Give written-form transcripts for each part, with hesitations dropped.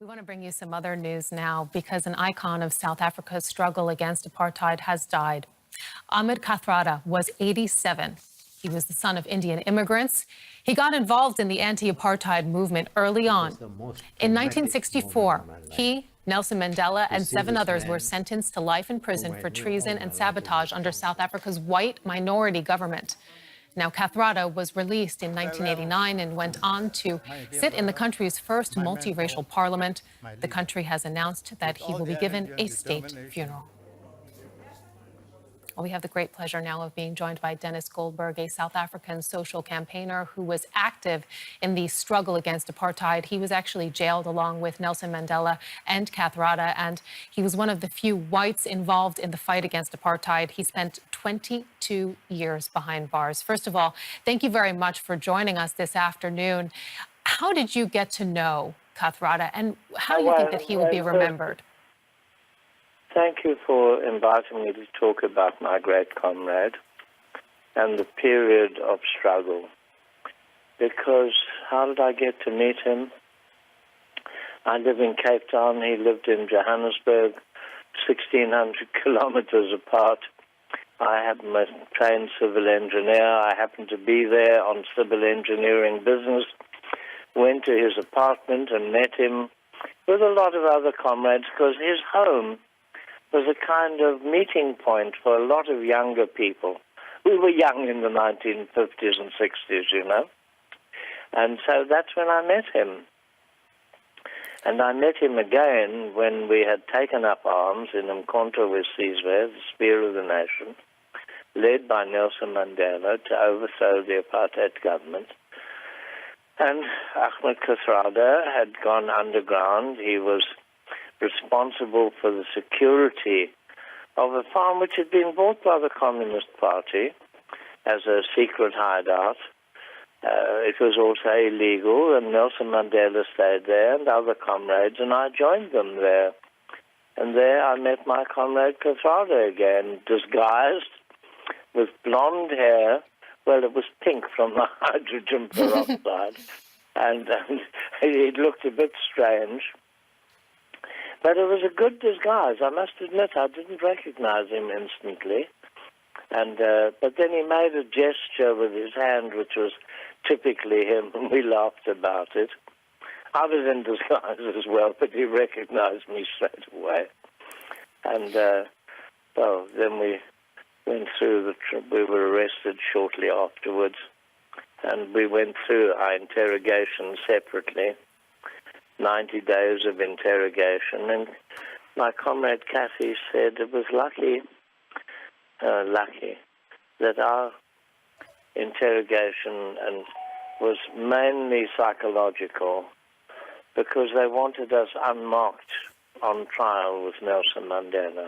We want to bring you some other news now because an icon of South Africa's struggle against apartheid has died. Ahmed Kathrada was 87. He was the son of Indian immigrants. He got involved in the anti-apartheid movement early on. In 1964, he, Nelson Mandela, and 7 others were sentenced to life in prison for treason and sabotage under South Africa's white minority government. Now, Kathrada was released in 1989 and went on to sit in the country's first multiracial parliament. The country has announced that he will be given a state funeral. Well, we have the great pleasure now of being joined by Dennis Goldberg, a South African social campaigner who was active in the struggle against apartheid. He was actually jailed along with Nelson Mandela and Kathrada, and he was one of the few whites involved in the fight against apartheid. He spent 22 years behind bars. First of all, thank you very much for joining us this afternoon. How did you get to know Kathrada, and how do you think that he will be remembered? Thank you for inviting me to talk about my great comrade and the period of struggle. Because how did I get to meet him? I live in Cape Town. He lived in Johannesburg, 1,600 kilometers apart. I am a trained civil engineer. I happened to be there on civil engineering business, went to his apartment and met him with a lot of other comrades because his home was a kind of meeting point for a lot of younger people. We were young in the 1950s and 60s, you know. And so that's when I met him. And I met him again when we had taken up arms in Umkhonto weSizwe, the spear of the nation, led by Nelson Mandela to overthrow the apartheid government. And Ahmed Kathrada had gone underground. He was responsible for the security of a farm which had been bought by the Communist Party as a secret hideout. It was also illegal, and Nelson Mandela stayed there and other comrades, and I joined them there. And there I met my comrade Kathrada again, disguised with blonde hair. Well, it was pink from the hydrogen peroxide, and he looked a bit strange. But it was a good disguise. I must admit, I didn't recognize him instantly. And but then he made a gesture with his hand, which was typically him, and we laughed about it. I was in disguise as well, but he recognized me straight away. And, well, then we went through we were arrested shortly afterwards, and we went through our interrogation separately. 90 days of interrogation, and my comrade Kathy said it was lucky that our interrogation was mainly psychological because they wanted us unmarked on trial with Nelson Mandela.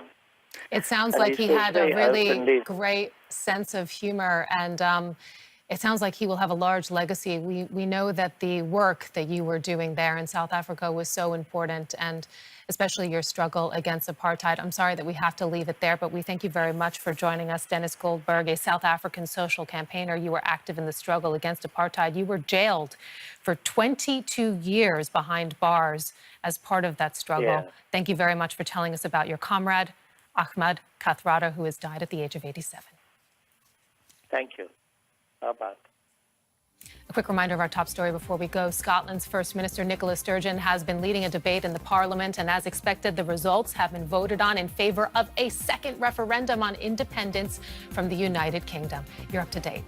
It sounds like he had a really great sense of humor, and it sounds like he will have a large legacy. We know that the work that you were doing there in South Africa was so important, and especially your struggle against apartheid. I'm sorry that we have to leave it there, but we thank you very much for joining us. Dennis Goldberg, a South African social campaigner. You were active in the struggle against apartheid. You were jailed for 22 years behind bars as part of that struggle. Yeah. Thank you very much for telling us about your comrade, Ahmed Kathrada, who has died at the age of 87. Thank you. Bye-bye. A quick reminder of our top story before we go. Scotland's First Minister Nicola Sturgeon has been leading a debate in the Parliament, and as expected, the results have been voted on in favor of a second referendum on independence from the United Kingdom. You're up to date.